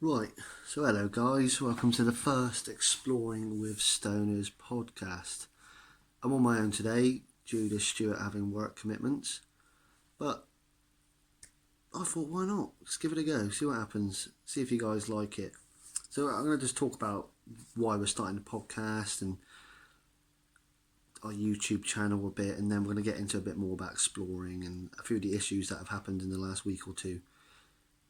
Right, so hello guys, welcome to the first Exploring with Stoners podcast. I'm on my own today due to Stuart having work commitments, but I thought why not? Let's give it a go, see what happens, see if you guys like it. So I'm going to just talk about why we're starting the podcast and our YouTube channel a bit, and then we're going to get into a bit more about exploring and a few of the issues that have happened in the last week or two,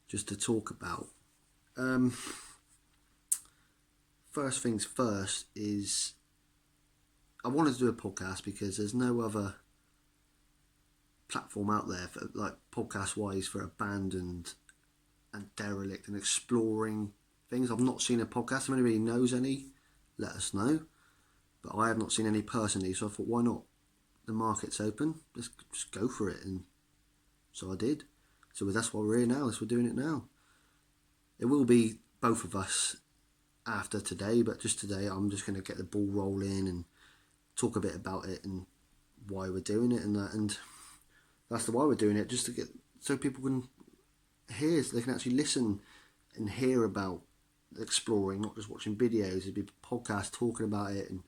just to talk about. First things first is I wanted to do a podcast because there's no other platform out there for like podcast wise for abandoned and derelict and exploring things. I've not seen a podcast. If anybody knows any, let us know. But I have not seen any personally, so I thought why not? The market's open. Let's just go for it, and so I did. So that's why we're here now. We're doing it now. It will be both of us after today, but just today I'm just going to get the ball rolling and talk a bit about it and why we're doing it and that, and that's the why we're doing it, just to get so people can hear, so they can actually listen and hear about exploring, not just watching videos. It'd be podcasts talking about it, and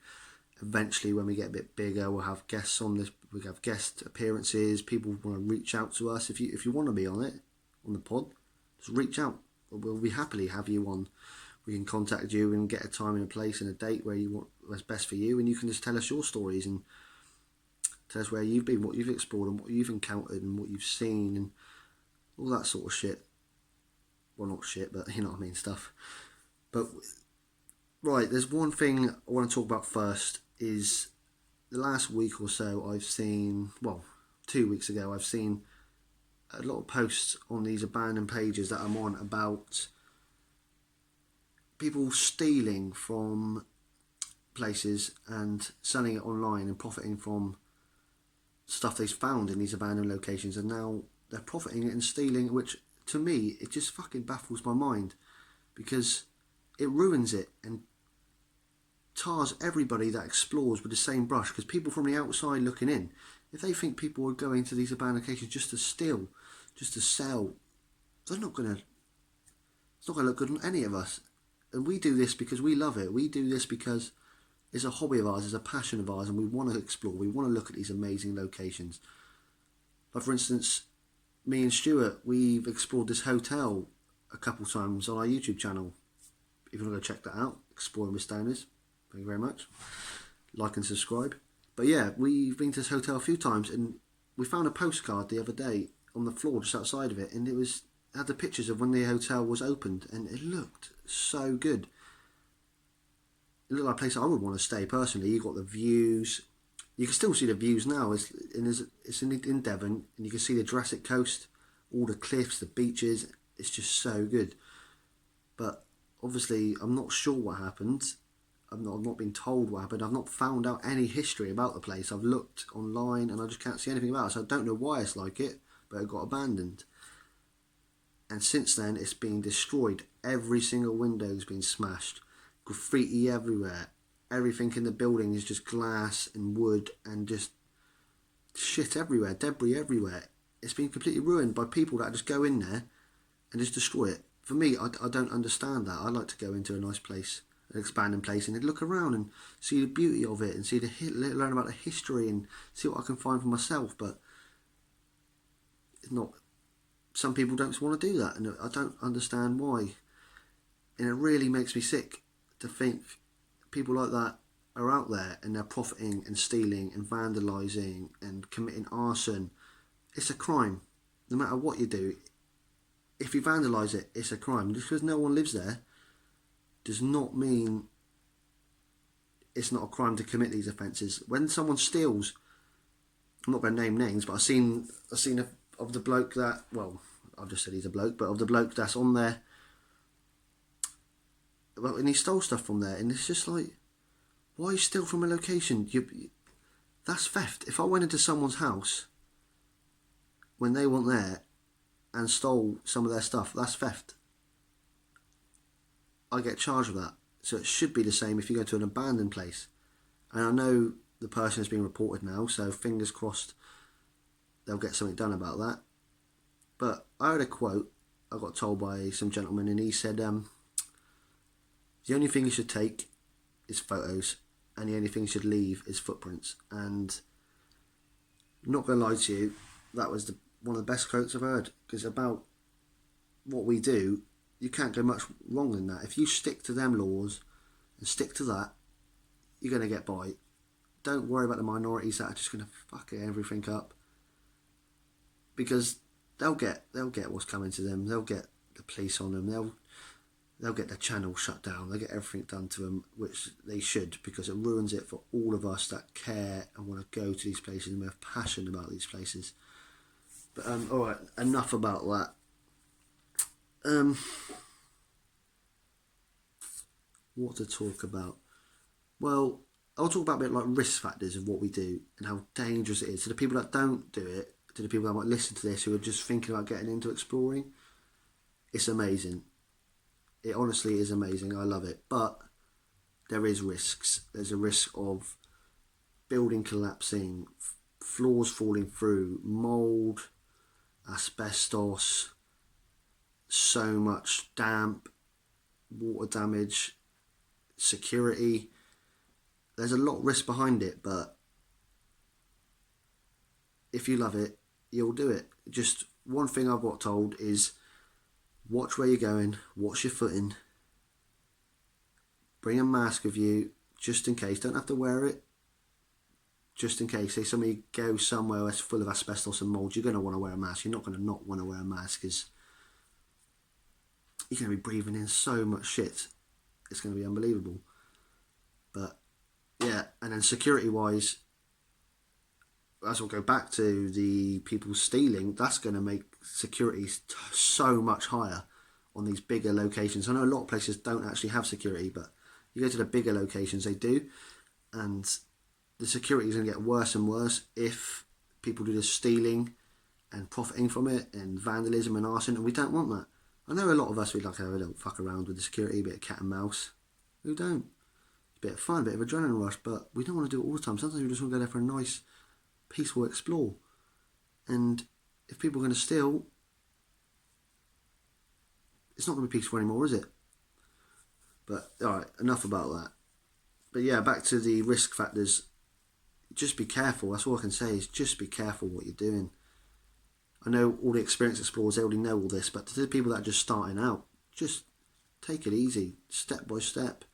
eventually when we get a bit bigger we'll have guests on this. We have guest appearances. People want to reach out to us. If you want to be on it, on the pod, just reach out. We'll be happily have you on. We can contact you and get a time and a place and a date where you want what's best for you, and you can just tell us your stories and tell us where you've been, what you've explored, and what you've encountered, and what you've seen, and all that sort of shit. Well, not shit, but you know what I mean, stuff. But right, there's one thing I want to talk about first. Is the last week or so I've seen, well, 2 weeks ago I've seen a lot of posts on these abandoned pages that I'm on about people stealing from places and selling it online and profiting from stuff they've found in these abandoned locations, and now they're profiting and stealing, which to me it just fucking baffles my mind, because it ruins it and tars everybody that explores with the same brush. Because people from the outside looking in, if they think people are going to these abandoned locations just to steal, just to sell, they're not gonna, it's not gonna look good on any of us. And we do this because we love it. We do this because it's a hobby of ours, it's a passion of ours, and we want to explore. We want to look at these amazing locations. Like for instance, me and Stuart, we've explored this hotel a couple times on our YouTube channel. If you want to go check that out, Exploring with Stoners. Thank you very much. Like and subscribe. But yeah, we've been to this hotel a few times, and we found a postcard the other day on the floor just outside of it, and it had the pictures of when the hotel was opened, and it looked so good. It looked like a place I would want to stay personally. You got the views. You can still see the views now. It's in Devon, and you can see the Jurassic Coast, all the cliffs, the beaches. It's just so good. But obviously, I'm not sure what happened. I've not been told what happened. I've not found out any history about the place. I've looked online, and I just can't see anything about it. So I don't know why it's like it, but it got abandoned. And since then, it's been destroyed. Every single window has been smashed. Graffiti everywhere. Everything in the building is just glass and wood and just shit everywhere, debris everywhere. It's been completely ruined by people that just go in there and just destroy it. For me, I don't understand that. I like to go into a nice place, an expanding place, and look around and see the beauty of it and see learn about the history and see what I can find for myself. But it's not. Some people don't want to do that, and I don't understand why. And it really makes me sick to think people like that are out there and they're profiting and stealing and vandalising and committing arson. It's a crime. No matter what you do, if you vandalise it, it's a crime. Just because no one lives there does not mean it's not a crime to commit these offences. When someone steals, I'm not going to name names, but I've seen of the bloke that, well, I've just said he's a bloke, but of the bloke that's on there, well, and he stole stuff from there, and it's just like, why steal from a location? That's theft. If I went into someone's house when they weren't there and stole some of their stuff, that's theft. I get charged with that. So it should be the same if you go to an abandoned place. And I know the person has been reported now, so fingers crossed they'll get something done about that. But I heard a quote I got told by some gentleman, and he said the only thing you should take is photos, and the only thing you should leave is footprints. And I'm not going to lie to you, that was one of the best quotes I've heard, because about what we do, you can't go much wrong than that. If you stick to them laws and stick to that, you're going to get by. Don't worry about the minorities that are just going to fuck everything up, because they'll get what's coming to them. They'll get the police on them. They'll get the channel shut down. They'll get everything done to them, which they should, because it ruins it for all of us that care and want to go to these places and we have passion about these places. But all right, enough about that. What to talk about? Well, I'll talk about a bit like risk factors of what we do and how dangerous it is. To the people that don't do it, to the people that might listen to this who are just thinking about getting into exploring, it's amazing. It honestly is amazing. I love it. But there is risks. There's a risk of building collapsing, floors falling through, mould, asbestos, so much damp, water damage, security. There's a lot of risk behind it, but if you love it, you'll do it. Just one thing I've got told is watch where you're going, watch your footing, bring a mask with you just in case. Don't have to wear it, just in case. Say somebody goes somewhere that's full of asbestos and mould, you're going to want to wear a mask. You're not going to not want to wear a mask, because you're going to be breathing in so much shit. It's going to be unbelievable. But yeah, and then security wise, as we'll go back to the people stealing, that's going to make security so much higher on these bigger locations. I know a lot of places don't actually have security, but you go to the bigger locations, they do. And the security is going to get worse and worse if people do the stealing and profiting from it and vandalism and arson, and we don't want that. I know a lot of us would like to have a little fuck around with the security, a bit of cat and mouse. Who don't? A bit of fun, a bit of adrenaline rush, but we don't want to do it all the time. Sometimes we just want to go there for a nice, peaceful explore. And if people are going to steal, it's not going to be peaceful anymore, is it? But alright, enough about that. But yeah, back to the risk factors. Just be careful. That's all I can say, is just be careful what you're doing. I know all the experienced explorers, they already know all this, but to the people that are just starting out, just take it easy, step by step.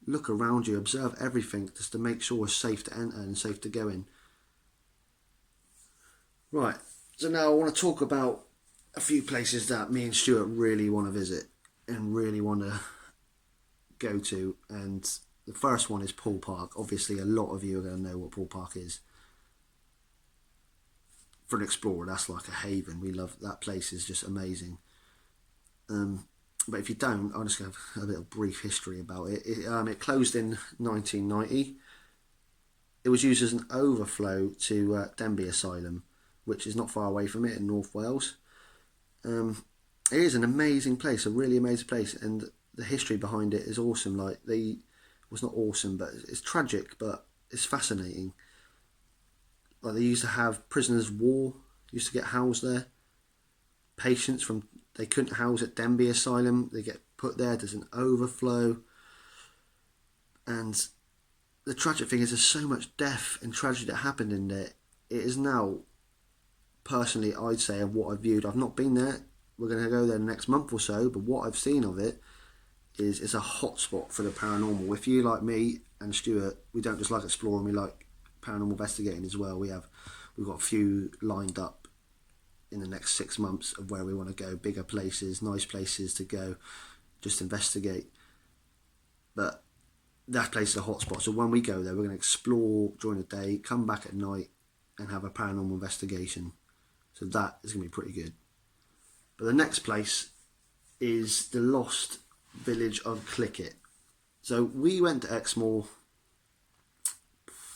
Look around you, observe everything, just to make sure it's safe to enter and safe to go in. Right, so now I want to talk about a few places that me and Stuart really want to visit and really want to go to. And the first one is Poole Park. Obviously, a lot of you are going to know what Poole Park is. For an explorer, that's like a haven. We love that place. Is just amazing. But if you don't, I'm just going to have a little brief history about it. It closed in 1990. It was used as an overflow to Denbigh Asylum, which is not far away from it in North Wales. It is an amazing place, a really amazing place, and the history behind it is awesome. Like, it's not awesome, but it's tragic, but it's fascinating. Like, they used to have prisoners of war used to get housed there. Patients they couldn't house at Denbigh Asylum, they get put there. There's an overflow, and the tragic thing is there's so much death and tragedy that happened in there. It is now, personally, I'd say, of what I've viewed. I've not been there. We're going to go there the next month or so, but what I've seen of it is it's a hot spot for the paranormal. If you, like me and Stuart, we don't just like exploring, we like paranormal investigating as well. We've got a few lined up in the next 6 months of where we want to go, bigger places, nice places to go, just investigate. But that place is a hot spot, so when we go there, we're going to explore during the day, come back at night and have a paranormal investigation. So that is going to be pretty good. But the next place is the lost village of Clickett. So we went to Exmoor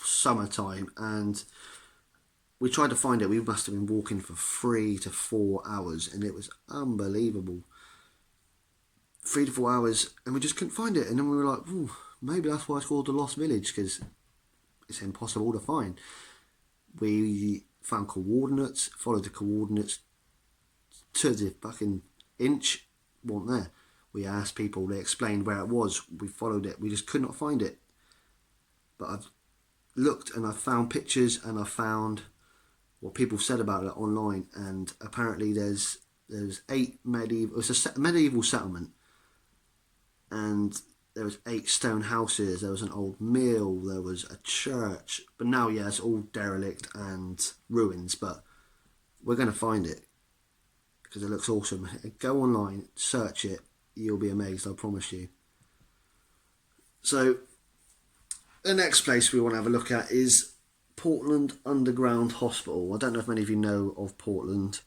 summertime and we tried to find it. We must have been walking for 3 to 4 hours, and it was unbelievable. 3 to 4 hours, and we just couldn't find it. And then we were like, ooh, maybe that's why it's called the Lost Village, because it's impossible to find. We found coordinates, followed the coordinates to the fucking inch weren't there. We asked people, they explained where it was, we followed it, we just could not find it. But I've looked and I've found pictures and I've found what people said about it online, and apparently there's 8 medieval, it's a medieval settlement, and there was 8 stone houses, there was an old mill, there was a church, but now it's all derelict and ruins, but we're going to find it because it looks awesome. Go online, search it, you'll be amazed, I promise you. So the next place we want to have a look at is Portland Underground Hospital. I don't know if many of you know of Portland.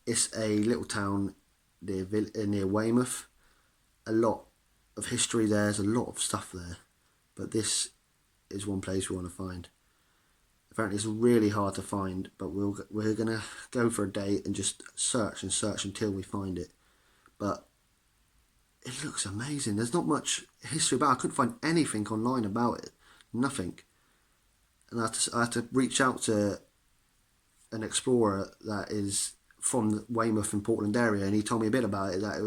It's a little town near Weymouth. A lot of history there, there's a lot of stuff there, but this is one place we want to find. Apparently it's really hard to find, but we're going to go for a day and just search and search until we find it. But it looks amazing. There's not much history about it. I couldn't find anything online about it. Nothing. And I had to reach out to an explorer that is from the Weymouth and Portland area, and he told me a bit about it, that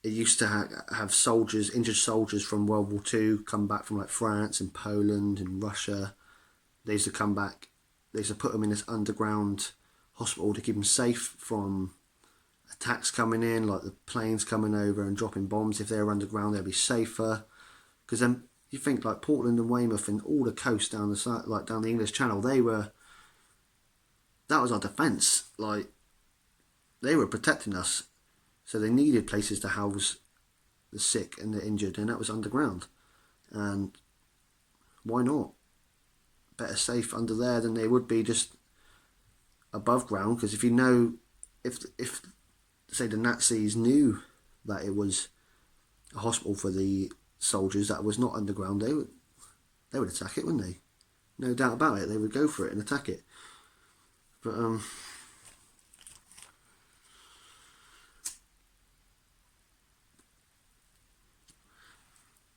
it used to have soldiers, injured soldiers from World War II come back from like France and Poland and Russia. They used to come back, they used to put them in this underground hospital to keep them safe from attacks coming in, like the planes coming over and dropping bombs. If they were underground, they'd be safer. Because then you think like Portland and Weymouth and all the coast down the side, like down the English Channel, that was our defence. Like, they were protecting us. So they needed places to house the sick and the injured, and that was underground. And why not? Better safe under there than they would be just above ground. Because if you know, if say the Nazis knew that it was a hospital for the soldiers that was not underground, they would attack it, wouldn't they? No doubt about it. They would go for it and attack it. But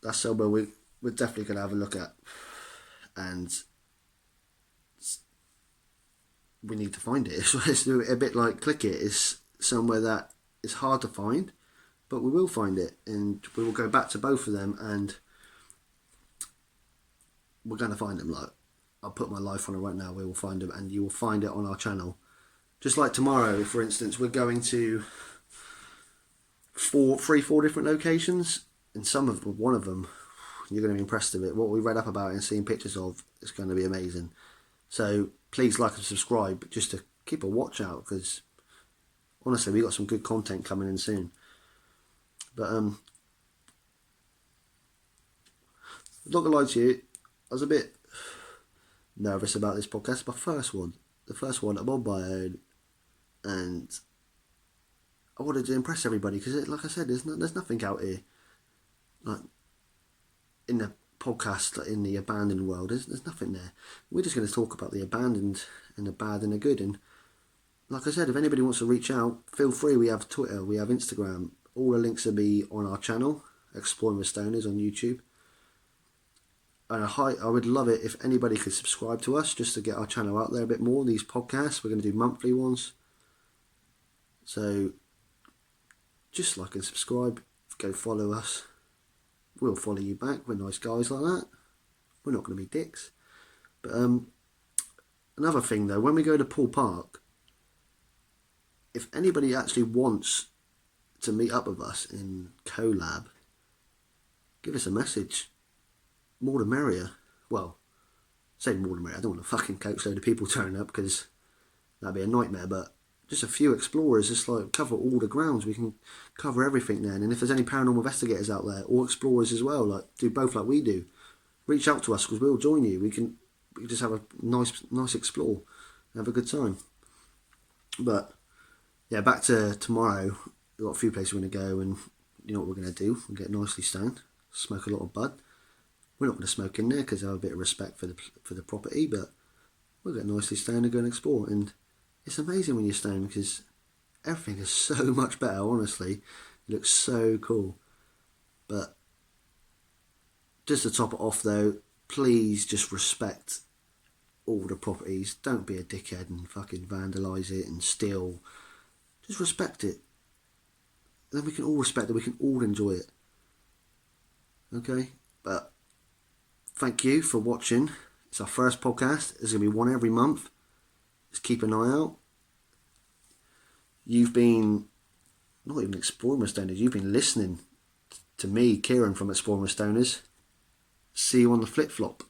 that's somewhere we're definitely going to have a look at, and we need to find it. It's a bit like Click It. It's somewhere that is hard to find, but we will find it, and we will go back to both of them, and we're going to find them. Like, I'll put my life on it right now. We will find them, and you will find it on our channel. Just like tomorrow, for instance, we're going to 4 different locations, and one of them, you're going to be impressed with it. What we read up about and seen pictures of is going to be amazing. So please like and subscribe just to keep a watch out, because honestly, we got some good content coming in soon. But I'm not gonna lie to you, I was a bit nervous about this podcast. The first one I'm on my own, and I wanted to impress everybody because, like I said, there's nothing out here like in the podcast, like in the abandoned world. There's nothing there. We're just going to talk about the abandoned and the bad and the good. And like I said, if anybody wants to reach out, feel free. We have Twitter, we have Instagram. All the links will be on our channel, Exploring with Stoners on YouTube. And I would love it if anybody could subscribe to us just to get our channel out there a bit more. These podcasts, we're going to do monthly ones. So just like and subscribe, go follow us. We'll follow you back. We're nice guys like that. We're not going to be dicks. But another thing though, when we go to Poole Park, if anybody actually wants to meet up with us in collab, give us a message. More the merrier. Well, say more the merrier. I don't want a fucking coachload of people turning up because that'd be a nightmare. But just a few explorers, just like cover all the grounds. We can cover everything then. And if there's any paranormal investigators out there or explorers as well, like do both like we do, reach out to us because we'll join you. We can just have a nice explore, have a good time. But yeah, back to tomorrow. We've got a few places we're going to go, and you know what we're going to do? We'll get nicely stoned, smoke a lot of bud. We're not going to smoke in there because I have a bit of respect for the property, but we'll get nicely stoned and go and explore. And it's amazing when you're stoned because everything is so much better, honestly. It looks so cool. But just to top it off though, please just respect all the properties. Don't be a dickhead and fucking vandalise it and steal. Just respect it. then we can all respect it. We can all enjoy it. Okay, but thank you for watching. It's our first podcast. There's going to be one every month. Just keep an eye out. You've been not even Exploring with Stoners. You've been listening to me, Kieran from Exploring with Stoners. See you on the flip flop.